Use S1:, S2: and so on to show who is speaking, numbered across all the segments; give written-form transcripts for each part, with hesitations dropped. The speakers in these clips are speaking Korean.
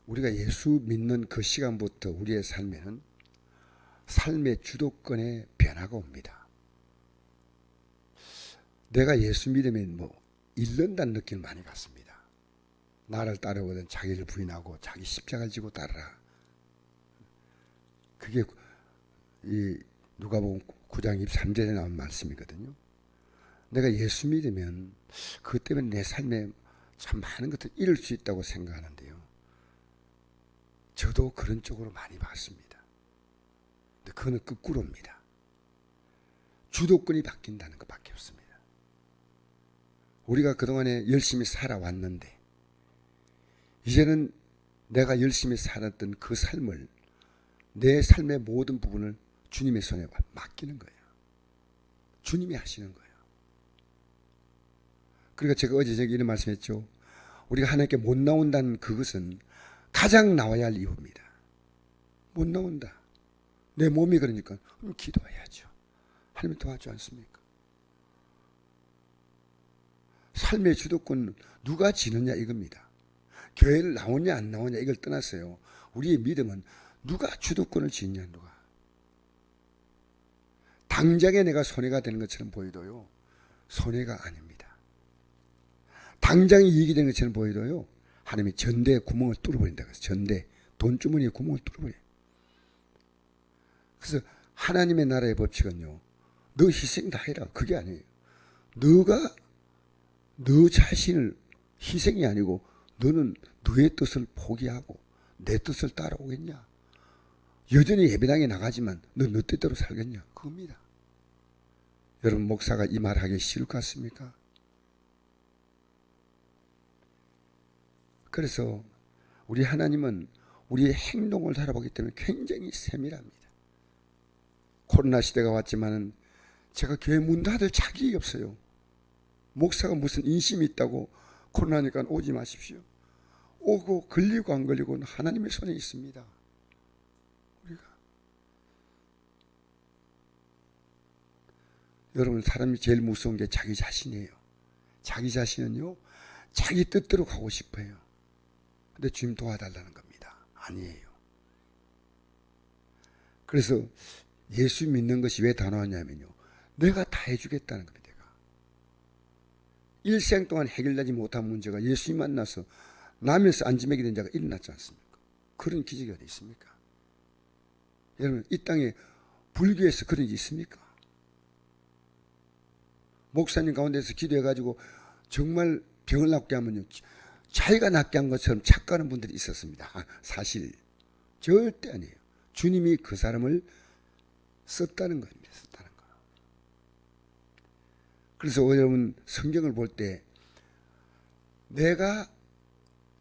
S1: 우리가 예수 믿는 그 시간부터 우리의 삶에는 삶의 주도권의 변화가 옵니다. 내가 예수 믿으면 잃는다는 느낌을 많이 갖습니다. 나를 따르거든 자기를 부인하고 자기 십자가를 지고 따르라. 그게 이 누가복음 9장 23절에 나온 말씀이거든요. 내가 예수 믿으면 그것 때문에 내 삶에 참 많은 것을 잃을 수 있다고 생각하는데요. 저도 그런 쪽으로 많이 봤습니다. 근데 그거는 거꾸로입니다. 주도권이 바뀐다는 것밖에 없습니다. 우리가 그동안에 열심히 살아왔는데 이제는 내가 열심히 살았던 그 삶을 내 삶의 모든 부분을 주님의 손에 맡기는 거예요. 주님이 하시는 거예요. 그러니까 제가 어제 이런 말씀했죠. 우리가 하나님께 못 나온다는 그것은 가장 나와야 할 이유입니다. 못 나온다. 내 몸이 그러니까 그럼 기도해야죠. 하나님이 도와주지 않습니까? 삶의 주도권 누가 지느냐 이겁니다. 교회를 나오냐 안 나오냐 이걸 떠났어요. 우리의 믿음은 누가 주도권을 지느냐 누가. 당장에 내가 손해가 되는 것처럼 보이도요. 손해가 아닙니다. 당장 이익이 되는 것처럼 보이도요. 하나님이 전대에 구멍을 뚫어버린다고 해서 전대, 돈주머니에 구멍을 뚫어버려요. 그래서 하나님의 나라의 법칙은요. 너 희생 다 해라. 그게 아니에요. 너가 너 자신을 희생이 아니고 너는 너의 뜻을 포기하고 내 뜻을 따라오겠냐. 여전히 예배당에 나가지만 너 뜻대로 살겠냐. 그겁니다. 여러분 목사가 이 말 하기 싫을 것 같습니까? 그래서 우리 하나님은 우리의 행동을 살아보기 때문에 굉장히 세밀합니다. 코로나 시대가 왔지만은 제가 교회 문 닫을 자격이 없어요. 목사가 무슨 인심이 있다고 코로나니까 오지 마십시오. 오고 걸리고 안 걸리고는 하나님의 손에 있습니다. 우리가 여러분 사람이 제일 무서운 게 자기 자신이에요. 자기 자신은요 자기 뜻대로 가고 싶어요. 근데 주님 도와달라는 겁니다. 아니에요. 그래서 예수 믿는 것이 왜 다 나왔냐면요. 내가 다 해주겠다는 겁니다. 내가. 일생 동안 해결되지 못한 문제가 예수님 만나서 나면서 안지매게 된 자가 일어났지 않습니까? 그런 기적이 어디 있습니까? 여러분 이 땅에 불교에서 그런 일이 있습니까? 목사님 가운데서 기도해가지고 정말 병을 낫게 하면요. 자기가 낫게 한 것처럼 착각하는 분들이 있었습니다. 사실 절대 아니에요. 주님이 그 사람을 썼다는 겁니다. 썼다는 거. 그래서 여러분 성경을 볼 때 내가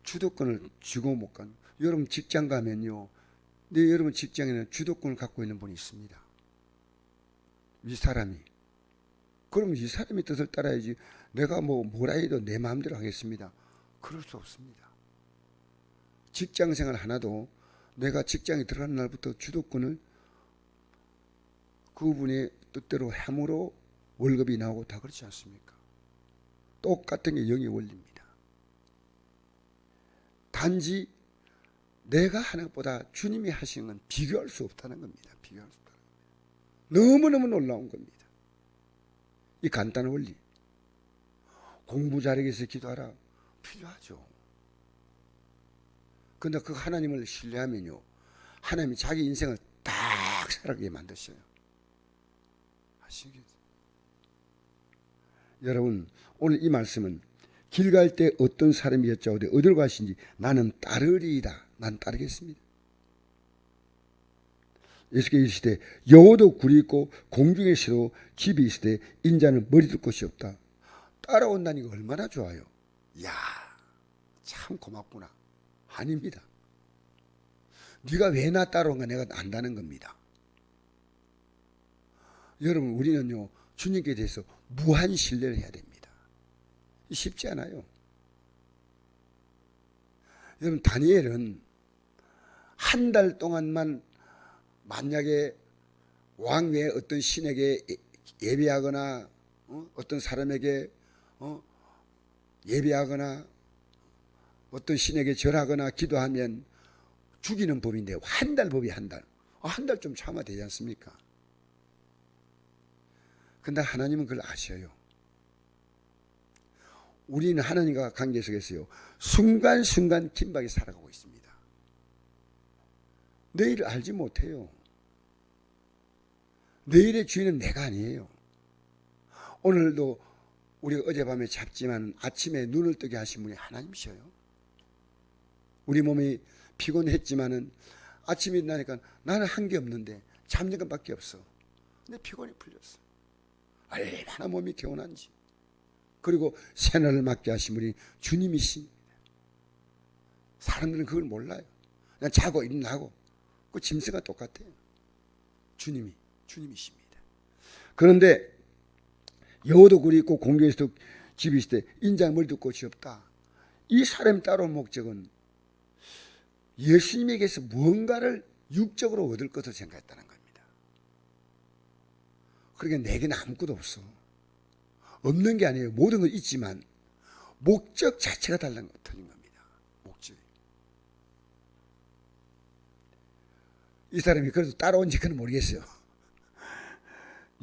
S1: 주도권을 쥐고 못 가는 여러분 직장 가면요. 네, 여러분 직장에는 주도권을 갖고 있는 분이 있습니다. 이 사람이. 그럼 이 사람의 뜻을 따라야지 내가 뭐라 해도 내 마음대로 하겠습니다. 그럴 수 없습니다. 직장생활 하나도 내가 직장에 들어가는 날부터 주도권을 그분의 뜻대로 함으로 월급이 나오고 다 그렇지 않습니까? 똑같은 게 영의 원리입니다. 단지 내가 하는 것보다 주님이 하시는 건 비교할 수 없다는 겁니다. 비교할 수 없다는 겁니다. 너무너무 놀라운 겁니다. 이 간단한 원리. 공부 잘하기 위해서 기도하라. 필요하죠. 그런데 그 하나님을 신뢰하면요. 하나님이 자기 인생을 딱 살아가게 만드셔요. 아시겠어요? 여러분 오늘 이 말씀은 길 갈 때 어떤 사람이 여짜오되 어디로 가시는지 나는 따르리이다. 난 따르겠습니다. 예수께서 이르시되 여호도 굴이 있고 공중에서도 집이 있으되 인자는 머리 둘 곳이 없다. 따라온다니까 얼마나 좋아요. 이야 참 고맙구나. 아닙니다. 네가 왜 나 따라온가 내가 안다는 겁니다. 여러분 우리는요 주님께 대해서 무한 신뢰를 해야 됩니다. 쉽지 않아요. 여러분 다니엘은 한 달 동안만 만약에 왕 외에 어떤 신에게 예배하거나 어떤 사람에게 예배하거나 어떤 신에게 절하거나 기도하면 죽이는 법인데 한 달 법이 한 달. 한 달 좀 참아 되지 않습니까? 근데 하나님은 그걸 아셔요. 우리는 하나님과 관계 속에서요, 순간순간 긴박이 살아가고 있습니다. 내일을 알지 못해요. 내일의 주인은 내가 아니에요. 오늘도 우리가 어젯밤에 잤지만 아침에 눈을 뜨게 하신 분이 하나님이셔요. 우리 몸이 피곤했지만은 아침에 일어나니까 나는 한 게 없는데 잠든 것밖에 없어. 근데 피곤이 풀렸어. 얼마나 몸이 개운한지. 그리고 새날을 맞게 하신 분이 주님이십니다. 사람들은 그걸 몰라요. 그냥 자고 일어나고 그 짐승과 똑같아요. 주님이십니다. 그런데 여호도 굴이 있고 공중에서도 집이 있을 때 인자는 머리도 꽃이 없다. 이 사람이 따라온 목적은 예수님에게서 무언가를 육적으로 얻을 것을 생각했다는 겁니다. 그러니까 내게는 아무것도 없어. 없는 게 아니에요. 모든 건 있지만 목적 자체가 틀린 겁니다. 목적이. 이 사람이 그래도 따라온지 그는 모르겠어요.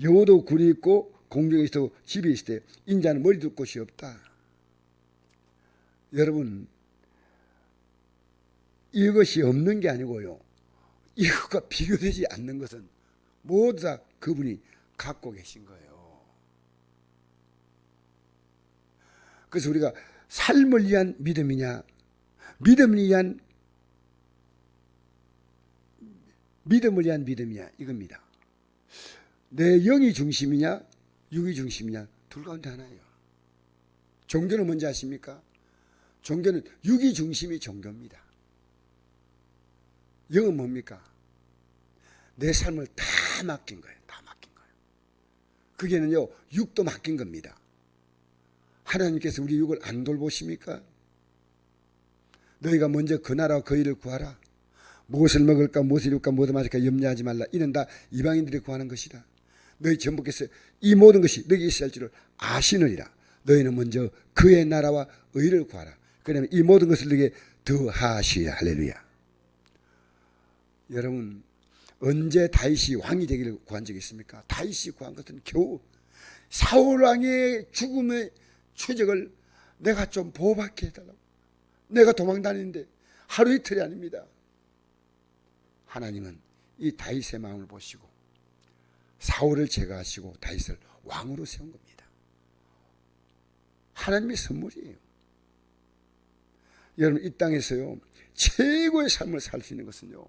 S1: 여호도 굴이 있고 공중에 있고 집에 있을 때 인자는 머리 둘 곳이 없다. 여러분, 이것이 없는 게 아니고요, 이것과 비교되지 않는 것은 모두 다 그분이 갖고 계신 거예요. 그래서 우리가 삶을 위한 믿음이냐, 믿음을 위한 믿음이냐 이겁니다. 내 영이 중심이냐 육이 중심이냐 둘 가운데 하나예요. 종교는 뭔지 아십니까? 종교는 육이 중심이 종교입니다. 영은 뭡니까? 내 삶을 다 맡긴 거예요. 다 맡긴 거예요. 그게는요, 육도 맡긴 겁니다. 하나님께서 우리 육을 안 돌보십니까? 너희가 먼저 그 나라와 그 일을 구하라. 무엇을 먹을까 무엇을 입을까 무엇을 마실까 염려하지 말라. 이는 다 이방인들이 구하는 것이다. 너희 전부께서 이 모든 것이 너희에게 있어야 할 줄을 아시느니라. 너희는 먼저 그의 나라와 의를 구하라. 그러면 이 모든 것을 너희에게 더하시리라. 할렐루야. 여러분, 언제 다윗이 왕이 되기를 구한 적이 있습니까? 다윗이 구한 것은 겨우 사울 왕의 죽음의 추적을 내가 좀 보호받게 해달라고. 내가 도망다니는데 하루 이틀이 아닙니다. 하나님은 이 다윗의 마음을 보시고 사울을 제거하시고 다윗을 왕으로 세운 겁니다. 하나님의 선물이에요. 여러분, 이 땅에서요, 최고의 삶을 살 수 있는 것은요,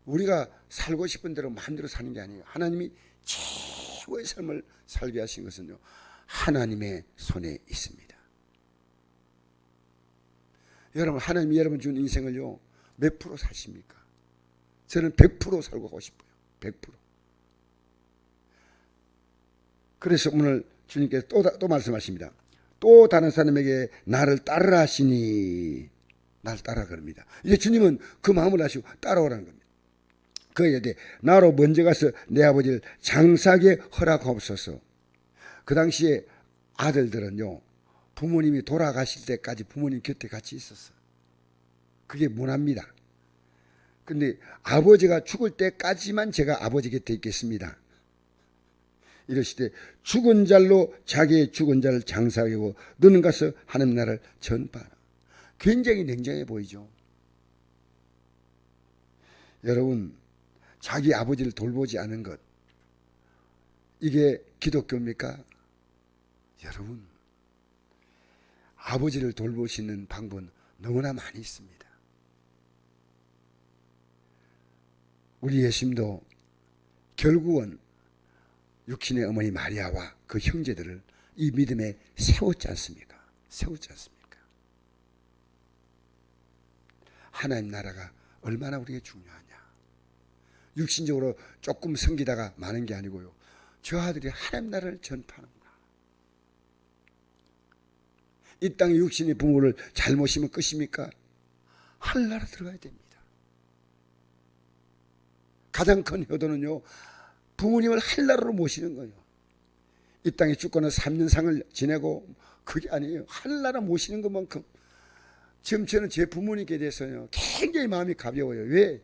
S1: 우리가 살고 싶은 대로 마음대로 사는 게 아니에요. 하나님이 최고의 삶을 살게 하신 것은요, 하나님의 손에 있습니다. 여러분, 하나님이 여러분 준 인생을요, 몇 프로 사십니까? 저는 100% 살고 가고 싶어요. 100%. 그래서 오늘 주님께서 또 말씀하십니다. 또 다른 사람에게 나를 따르라 하시니, 나를 따라 그럽니다. 이제 주님은 그 마음을 하시고 따라오라는 겁니다. 그에 대해 나로 먼저 가서 내 아버지를 장사하게 허락하옵소서. 그 당시에 아들들은요, 부모님이 돌아가실 때까지 부모님 곁에 같이 있었어. 그게 문화입니다. 근데 아버지가 죽을 때까지만 제가 아버지 곁에 있겠습니다. 이러시되 죽은 자로 자기의 죽은 자를 장사하게 하고 너는 가서 하나님 나라를 전파하라. 굉장히 냉정해 보이죠. 여러분, 자기 아버지를 돌보지 않은 것, 이게 기독교입니까? 여러분, 아버지를 돌보시는 방법은 너무나 많이 있습니다. 우리 예수님도 결국은 육신의 어머니 마리아와 그 형제들을 이 믿음에 세웠지 않습니까? 세웠지 않습니까? 하나님 나라가 얼마나 우리에게 중요하냐. 육신적으로 조금 섬기다가 마는 게 아니고요, 저 아들이 하나님 나라를 전파하는구나. 이 땅에 육신의 부모를 잘 모시면 끝입니까? 하늘나라 들어가야 됩니다. 가장 큰 효도는요, 부모님을 하늘나라로 모시는 거예요. 이 땅에 죽고는 3년상을 지내고 그게 아니에요. 하늘나라 모시는 것만큼 지금 저는 제 부모님께 대해서요 굉장히 마음이 가벼워요. 왜?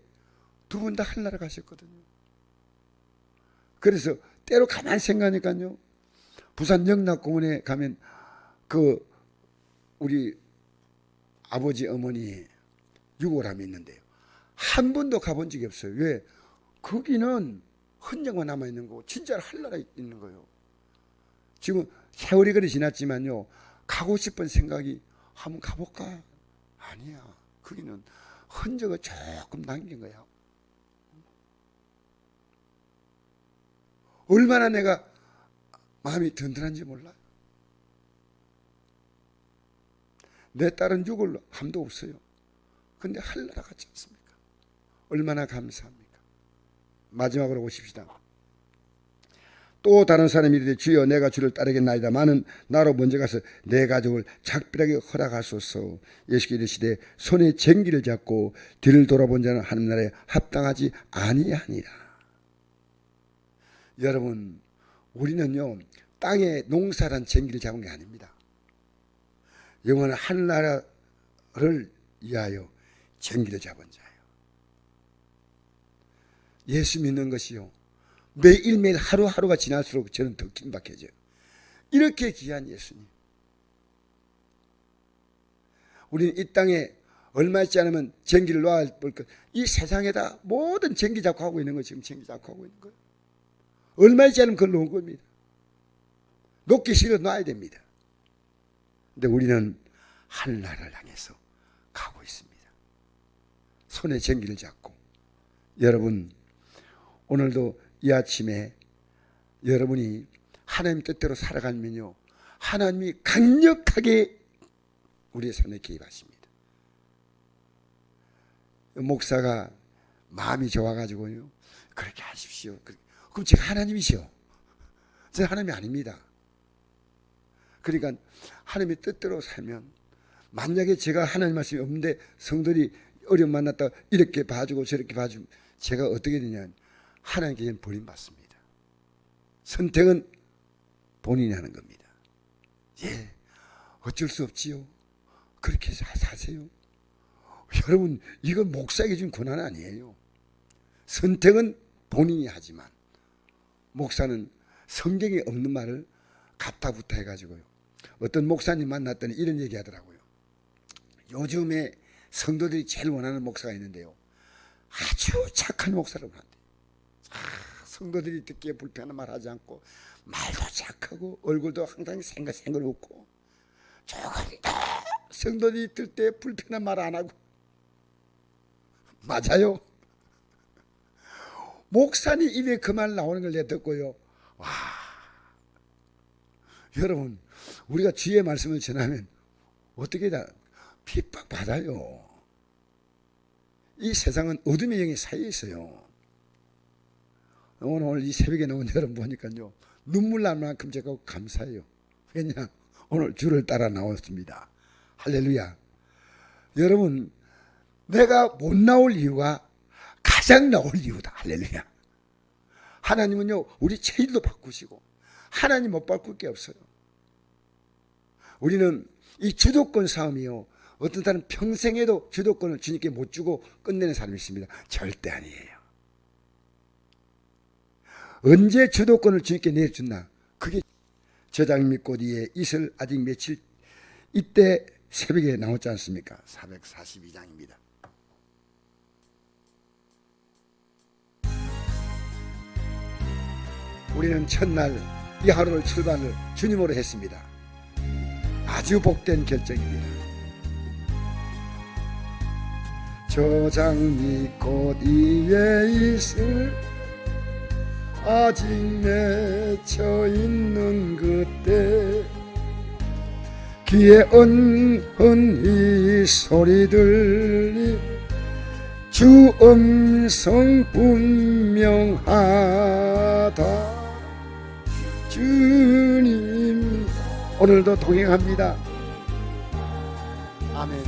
S1: 두 분 다 하늘나라 가셨거든요. 그래서 때로 가만히 생각하니까요, 부산 영락공원에 가면 그 우리 아버지 어머니 유골함이 있는데요, 한 번도 가본 적이 없어요. 왜? 거기는 흔적만 남아있는 거고 진짜로 하늘나라에 있는 거예요. 지금 세월이 그리 지났지만요, 가고 싶은 생각이 한번 가볼까? 아니야. 거기는 흔적을 조금 남긴 거야. 얼마나 내가 마음이 든든한지 몰라요. 내 딸은 죽을 함도 없어요. 근데 하늘나라 같지 않습니까? 얼마나 감사합니까? 마지막으로 보십시다. 또 다른 사람이 이르되 주여 내가 주를 따르겠나이다마는 나로 먼저 가서 내 가족을 작별하게 허락하소서. 예수께서 이르시되 손에 쟁기를 잡고 뒤를 돌아본 자는 하나님 나라에 합당하지 아니하니라. 여러분, 우리는요 땅에 농사란 쟁기를 잡은 게 아닙니다. 영원한 하늘나라를 위하여 쟁기를 잡은 자예요. 예수 믿는 것이요 매일매일 하루하루가 지날수록 저는 더 긴박해져요. 이렇게 귀한 예수님, 우리는 이 땅에 얼마 있지 않으면 쟁기를 놔야 볼 것. 이 세상에다 모든 쟁기 잡고 하고 있는 거, 지금 쟁기 잡고 하고 있는 거예요. 얼마 있지 않으면 그걸 놓은 겁니다. 놓기 싫어 놔야 됩니다. 근데 우리는 하늘나라를 향해서 가고 있습니다. 손에 쟁기를 잡고. 여러분, 오늘도 이 아침에 여러분이 하나님 뜻대로 살아가면요, 하나님이 강력하게 우리의 삶에 개입하십니다. 목사가 마음이 좋아가지고요, 그렇게 하십시오. 그럼 제가 하나님이시오? 제가 하나님이 아닙니다. 그러니까 하나님의 뜻대로 살면, 만약에 제가 하나님 말씀이 없는데 성도들이 어려움 만났다 이렇게 봐주고 저렇게 봐주면 제가 어떻게 되냐, 하나님께 버림받습니다. 선택은 본인이 하는 겁니다. 예, 어쩔 수 없지요. 그렇게 사세요. 여러분, 이건 목사에게 준 권한 아니에요. 선택은 본인이 하지만 목사는 성경에 없는 말을 갖다붙어 해가지고요. 어떤 목사님 만났더니 이런 얘기 하더라고요. 요즘에 성도들이 제일 원하는 목사가 있는데요, 아주 착한 목사를 원한대요. 성도들이 듣기에 불편한 말 하지 않고, 말도 착하고 얼굴도 항상 생글생글 웃고, 조금 더 성도들이 들 때 불편한 말 안 하고. 맞아요. 목사님 입에 그 말 나오는 걸 내가 듣고요, 와, 여러분, 우리가 주의 말씀을 전하면 어떻게 다 핍박받아요. 이 세상은 어둠의 영이 사이에 있어요. 오늘 이 새벽에 나온 여러분 보니까요, 눈물 날 만큼 제가 감사해요. 왜냐, 오늘 주를 따라 나왔습니다. 할렐루야. 여러분, 내가 못 나올 이유가 가장 나올 이유다. 할렐루야. 하나님은요, 우리 체질도 바꾸시고 하나님 못 바꿀 게 없어요. 우리는 이 주도권 싸움이요, 어떤 사람은 평생에도 주도권을 주님께 못 주고 끝내는 사람이 있습니다. 절대 아니에요. 언제 주도권을 주님께 내주나, 그게 저장 믿고 뒤에 이슬 아직 며칠, 이때 새벽에 나왔지 않습니까? 442장입니다. 우리는 첫날 이 하루를 출발을 주님으로 했습니다. 아주 복된 결정입니다. 저장 믿고 뒤에 이슬 아직 맺혀 있는 그때 귀에 은은히 소리 들리 주 음성 분명하다. 주님 오늘도 동행합니다. 아멘.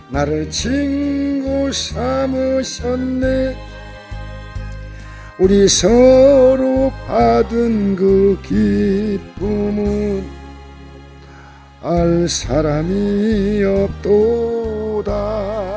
S1: 나를 친구 삼으셨네. 우리 서로 받은 그 기쁨은 알 사람이 없도 도다.